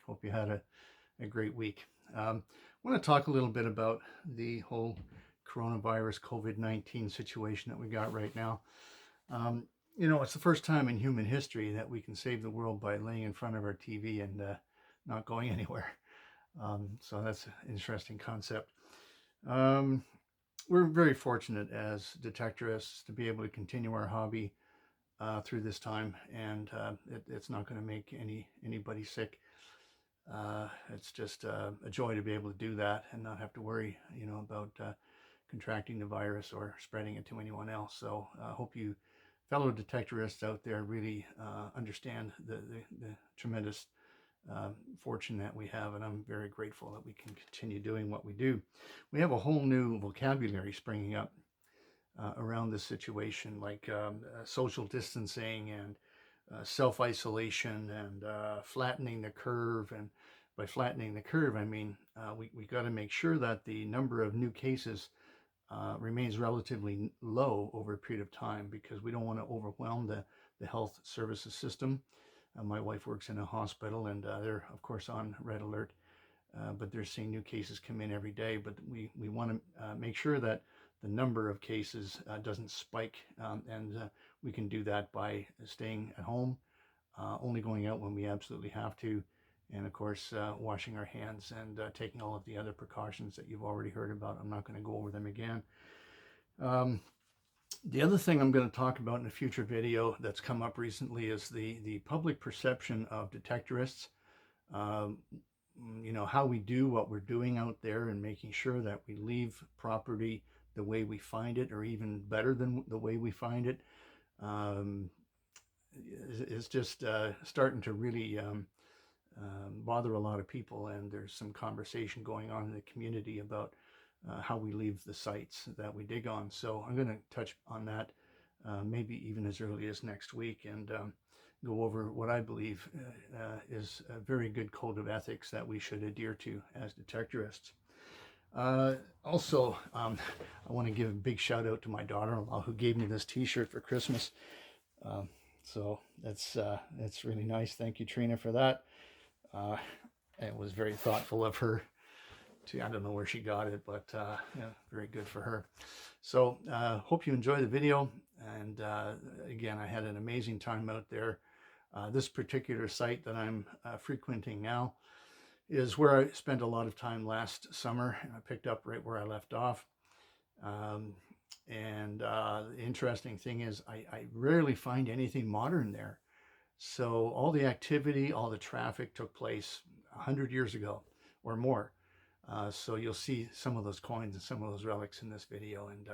Hope you had a great week. I want to talk a little bit about the whole coronavirus COVID-19 situation that we got right now. It's the first time in human history that we can save the world by laying in front of our TV and not going anywhere. So that's an interesting concept. We're very fortunate as detectorists to be able to continue our hobby through this time, and it's not going to make anybody sick. It's just a joy to be able to do that and not have to worry, about contracting the virus or spreading it to anyone else. So I hope you fellow detectorists out there really understand the tremendous fortune that we have, and I'm very grateful that we can continue doing what we do. We have a whole new vocabulary springing up around this situation, like social distancing and self-isolation and flattening the curve. And by flattening the curve, I mean we got to make sure that the number of new cases remains relatively low over a period of time, because we don't want to overwhelm the health services system. My wife works in a hospital, and they're of course on red alert, but they're seeing new cases come in every day. But we want to make sure that the number of cases doesn't spike, and we can do that by staying at home, only going out when we absolutely have to, and of course washing our hands and taking all of the other precautions that you've already heard about. I'm not going to go over them again. The other thing I'm going to talk about in a future video that's come up recently is the public perception of detectorists. How we do what we're doing out there, and making sure that we leave property the way we find it, or even better than the way we find it, is just starting to really bother a lot of people. And there's some conversation going on in the community about how we leave the sites that we dig on. So I'm going to touch on that maybe even as early as next week, and go over what I believe is a very good code of ethics that we should adhere to as detectorists. Also, I want to give a big shout out to my daughter-in-law, who gave me this t-shirt for Christmas. So that's really nice. Thank you, Trina, for that. It was very thoughtful of her. I don't know where she got it, but very good for her. So hope you enjoy the video. And again, I had an amazing time out there. This particular site that I'm frequenting now is where I spent a lot of time last summer. I picked up right where I left off. The interesting thing is I rarely find anything modern there. So all the activity, all the traffic took place 100 years ago or more. So you'll see some of those coins and some of those relics in this video, and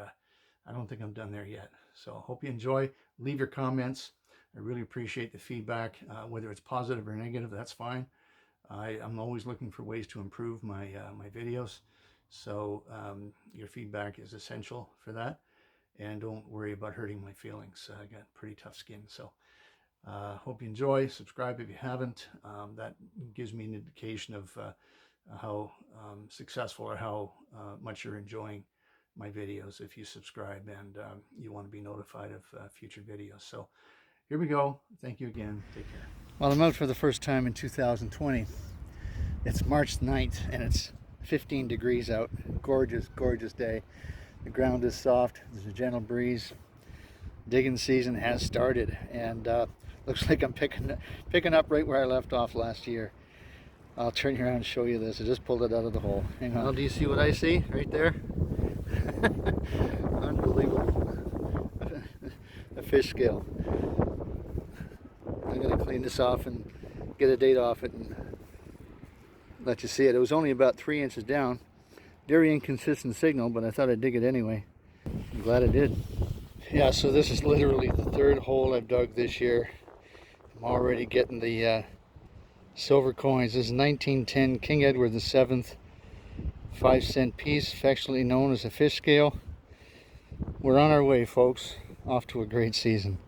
I don't think I'm done there yet. So hope you enjoy. Leave your comments. I really appreciate the feedback, whether it's positive or negative. That's fine. I'm always looking for ways to improve my videos. So your feedback is essential for that, and don't worry about hurting my feelings. I got pretty tough skin. So hope you enjoy. Subscribe if you haven't. That gives me an indication of how successful or how much you're enjoying my videos if you subscribe, and you want to be notified of future videos. So here we go. Thank you again. Take care. Well, I'm out for the first time in 2020. It's March 9th and it's 15 degrees out. Gorgeous, gorgeous day. The ground is soft. There's a gentle breeze. Digging season has started, and looks like I'm picking up right where I left off last year. I'll turn you around and show you this. I just pulled it out of the hole. Hang on. Well, do you see what I see right there? Unbelievable. A fish scale. I'm going to clean this off and get a date off it and let you see it. It was only about 3 inches down. Very inconsistent signal, but I thought I'd dig it anyway. I'm glad I did. Yeah, so this is literally the third hole I've dug this year. I'm already getting the silver coins. This is 1910 King Edward VII 5-cent piece, affectionately known as a fish scale. We're on our way, folks. Off to a great season.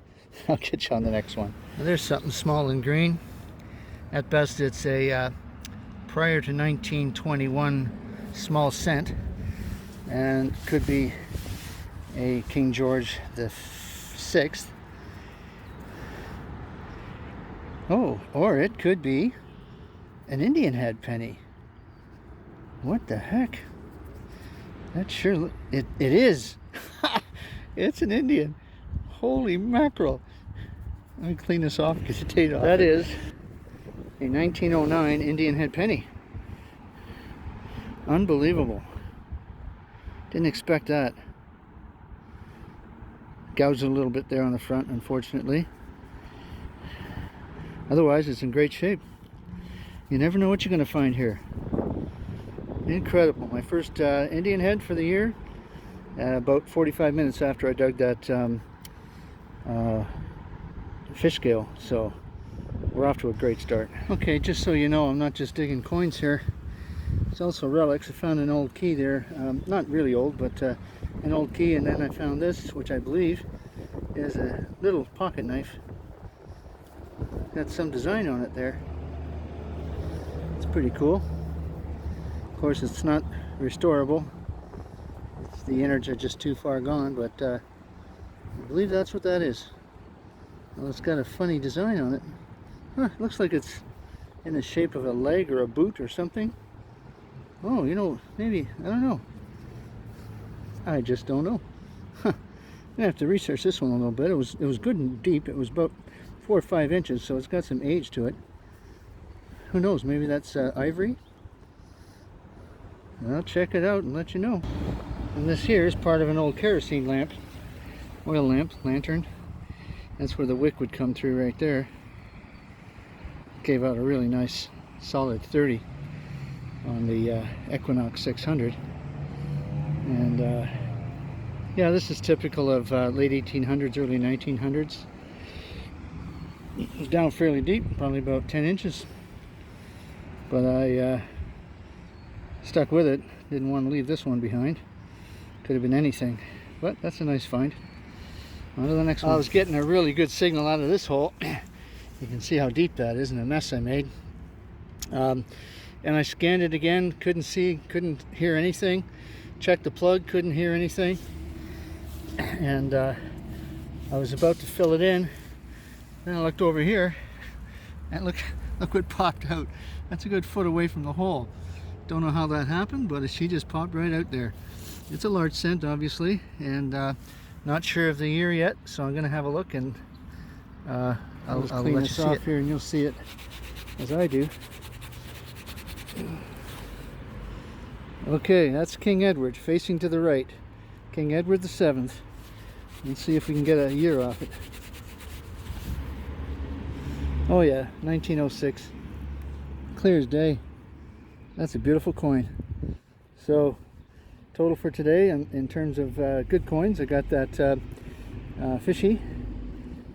I'll get you on the next one. Now, there's something small and green. At best, it's a prior to 1921 small cent, and could be a King George the VI. Oh, or it could be An Indian head penny. What the heck? That sure, it is. It's an Indian. Holy mackerel. Let me clean this off because it ate off. That is a 1909 Indian head penny. Unbelievable. Didn't expect that. Gouged a little bit there on the front, unfortunately. Otherwise, it's in great shape. You never know what you're going to find here. Incredible. My first Indian head for the year. About 45 minutes after I dug that fish scale. So we're off to a great start. Okay, just so you know, I'm not just digging coins here. It's also relics. I found an old key there. Not really old, but an old key. And then I found this, which I believe is a little pocket knife. Got some design on it there. It's pretty cool. Of course, it's not restorable. The innards are just too far gone, but I believe that's what that is. Well, it's got a funny design on it. Huh, looks like it's in the shape of a leg or a boot or something. Oh, you know, maybe, I don't know. I just don't know. Huh. I'm gonna have to research this one a little bit. It was good and deep. It was about 4 or 5 inches, so it's got some age to it. Who knows? Maybe that's ivory. I'll check it out and let you know. And this here is part of an old kerosene lamp, oil lamp, lantern. That's where the wick would come through right there. Gave out a really nice solid 30 on the Equinox 600. And yeah, this is typical of late 1800s, early 1900s. It was down fairly deep, probably about 10 inches. But I stuck with it. Didn't want to leave this one behind. Could have been anything, but that's a nice find. On to the next one. I was getting a really good signal out of this hole. You can see how deep that is and the mess I made. And I scanned it again, couldn't hear anything. Checked the plug, couldn't hear anything. And I was about to fill it in. Then I looked over here, and look what popped out. That's a good foot away from the hole. Don't know how that happened, but she just popped right out there. It's a large cent, obviously, and not sure of the year yet, so I'm going to have a look, and I'll clean this off here, and you'll see it as I do. Okay, that's King Edward, facing to the right. King Edward the 7th. Let's see if we can get a year off it. Oh yeah, 1906. Clear as day. That's a beautiful coin. So, total for today in terms of good coins, I got that fishy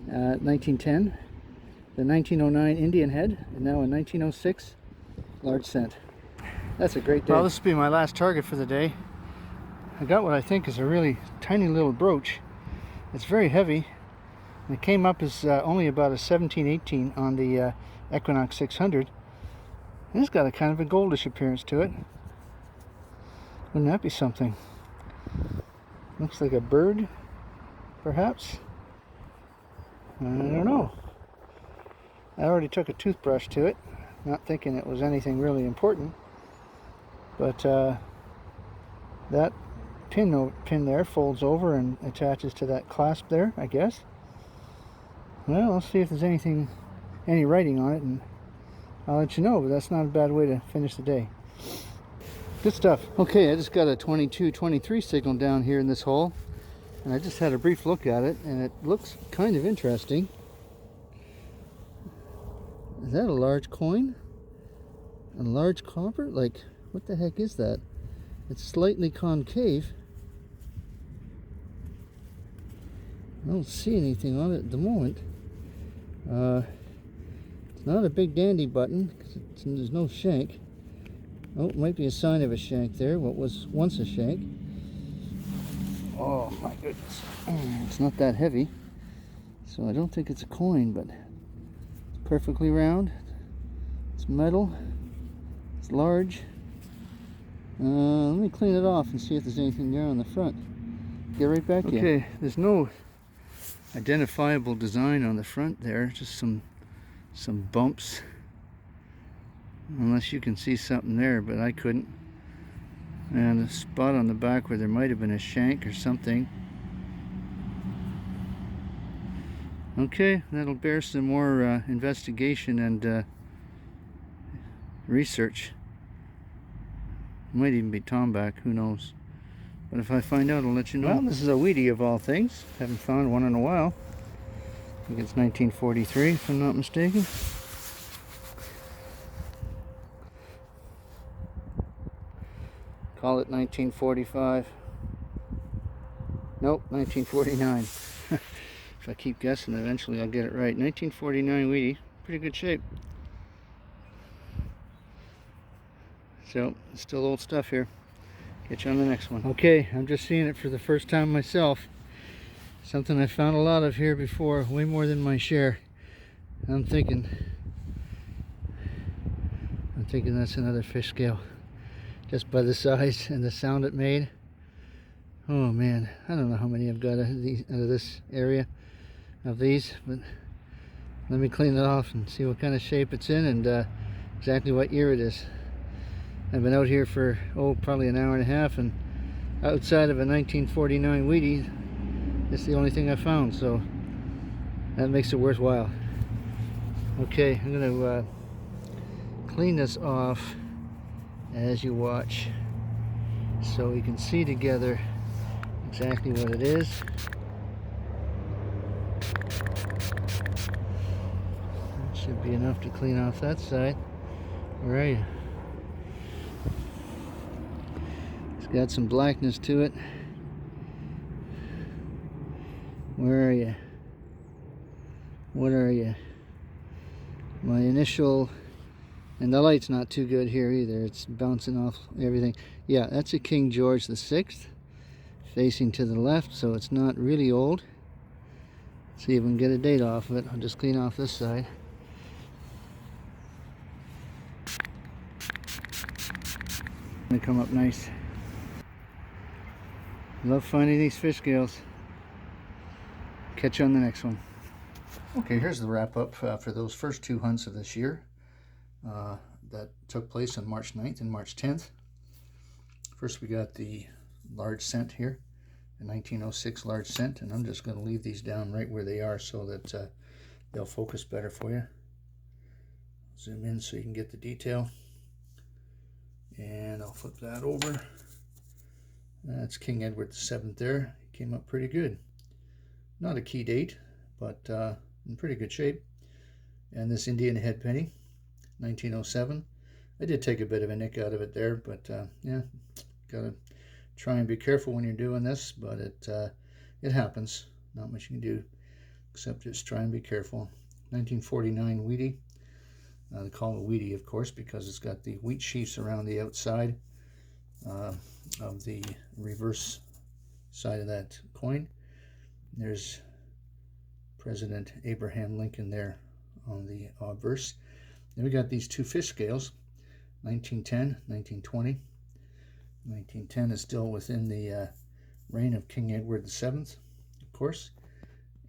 1910, the 1909 Indian head, and now a 1906 large cent. That's a great day. Well, this will be my last target for the day. I got what I think is a really tiny little brooch. It's very heavy. And it came up as only about a 17-18 on the Equinox 600. And it's got a kind of a goldish appearance to it. Wouldn't that be something? Looks like a bird, perhaps? I don't know. I already took a toothbrush to it, not thinking it was anything really important. But that pin there folds over and attaches to that clasp there, I guess. Well, I'll see if there's any writing on it, and I'll let you know, but that's not a bad way to finish the day. Good stuff. Okay, I just got a 22-23 signal down here in this hole, and I just had a brief look at it, and it looks kind of interesting. Is that a large coin? A large copper? Like, what the heck is that? It's slightly concave. I don't see anything on it at the moment. It's not a big dandy button, because there's no shank. Oh, it might be a sign of a shank there, what was once a shank. Oh my goodness. It's not that heavy, so I don't think it's a coin, but it's perfectly round. It's metal. It's large. Let me clean it off and see if there's anything there on the front. Get right back here. Okay, there's no identifiable design on the front there, just some bumps. unless you can see something there, but I couldn't. And a spot on the back where there might have been a shank or something. Okay, that'll bear some more investigation and research. Might even be tomback, who knows. But if I find out, I'll let you know. Well, this is a weedy of all things. Haven't found one in a while. I think it's 1943, if I'm not mistaken. Call it 1945. Nope, 1949. If I keep guessing, eventually I'll get it right. 1949 weedy, pretty good shape. So, still old stuff here. Catch you on the next one. Okay, I'm just seeing it for the first time myself. Something I found a lot of here before, way more than my share. I'm thinking that's another fish scale. Just by the size and the sound it made. Oh man, I don't know how many I've got out of this area of these, but let me clean it off and see what kind of shape it's in and exactly what year it is. I've been out here for probably an hour and a half, and outside of a 1949 weedy, it's the only thing I found, so that makes it worthwhile. Okay, I'm going to clean this off as you watch so we can see together exactly what it is. That should be enough to clean off that side. Where are you? It's got some blackness to it. Where are you? What are you? My initial, and the light's not too good here either. It's bouncing off everything. Yeah, that's a King George VI, facing to the left, so it's not really old. Let's see if we can get a date off of it. I'll just clean off this side. They come up nice. Love finding these fish scales. Catch you on the next one. Okay, here's the wrap up for those first two hunts of this year that took place on March 9th and March 10th. First we got the large scent here, the 1906 large scent, and I'm just going to leave these down right where they are so that they'll focus better for you. Zoom in so you can get the detail. And I'll flip that over. That's King Edward VII there. He came up pretty good. Not a key date, but in pretty good shape. And this Indian head penny, 1907. I did take a bit of a nick out of it there, but yeah, gotta try and be careful when you're doing this, but it happens. Not much you can do except just try and be careful. 1949 weedy. They call it a weedy, of course, because it's got the wheat sheaths around the outside of the reverse side of that coin. There's President Abraham Lincoln there on the obverse. Then we got these two fish scales, 1910, 1920. 1910 is still within the reign of King Edward VII, of course,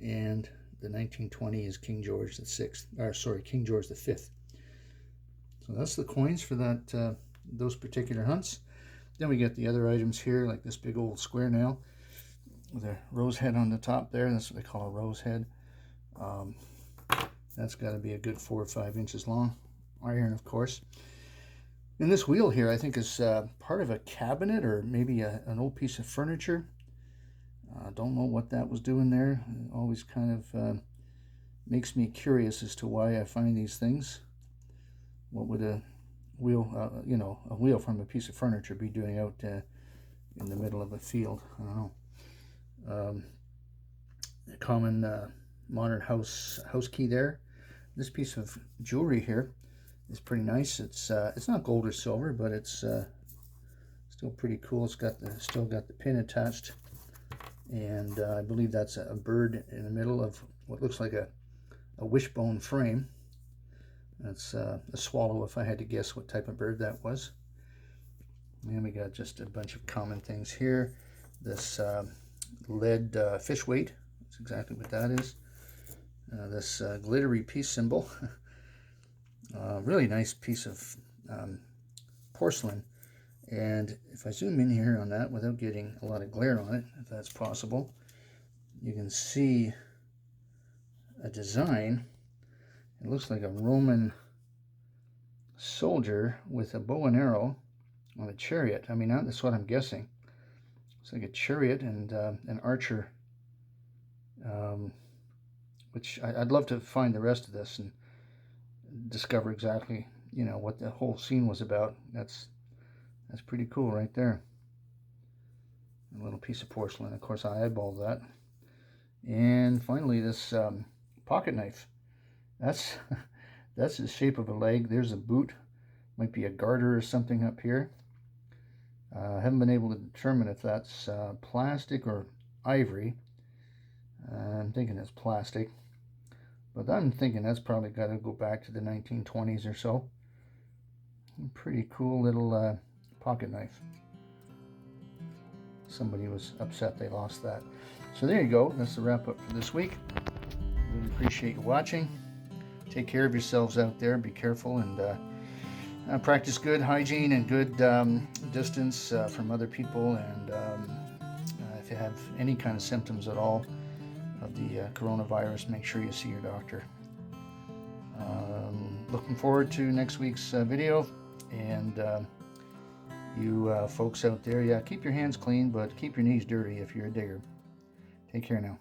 and the 1920 is King George VI, or sorry, King George V. So that's the coins for that those particular hunts. Then we get the other items here, like this big old square nail with a rose head on the top there. That's what they call a rose head. That's got to be a good 4 or 5 inches long. Iron, of course. And this wheel here, I think, is part of a cabinet or maybe an old piece of furniture. Don't know what that was doing there. It always kind of makes me curious as to why I find these things. What would a wheel, a wheel from a piece of furniture be doing out in the middle of a field? I don't know. A common modern house key there. This piece of jewelry here is pretty nice. It's not gold or silver, but it's still pretty cool. It's got still got the pin attached, and I believe that's a bird in the middle of what looks like a wishbone frame. That's a swallow, if I had to guess what type of bird that was. And we got just a bunch of common things here. This lead fish weight, that's exactly what that is. This glittery peace symbol. Really nice piece of porcelain. And if I zoom in here on that without getting a lot of glare on it, if that's possible, you can see a design. It looks like a Roman soldier with a bow and arrow on a chariot. I mean, that's what I'm guessing. It's like a chariot and an archer, which I'd love to find the rest of this and discover exactly, you know, what the whole scene was about. That's pretty cool right there. A little piece of porcelain. Of course, I eyeballed that. And finally, this pocket knife. That's that's the shape of a leg. There's a boot. Might be a garter or something up here. I haven't been able to determine if that's plastic or ivory. I'm thinking it's plastic. But I'm thinking that's probably got to go back to the 1920s or so. Pretty cool little pocket knife. Somebody was upset they lost that. So there you go. That's the wrap up for this week. Really appreciate you watching. Take care of yourselves out there. Be careful and practice good hygiene and good distance from other people. And if you have any kind of symptoms at all of the coronavirus, make sure you see your doctor. Looking forward to next week's video. And you folks out there, yeah, keep your hands clean, but keep your knees dirty if you're a digger. Take care now.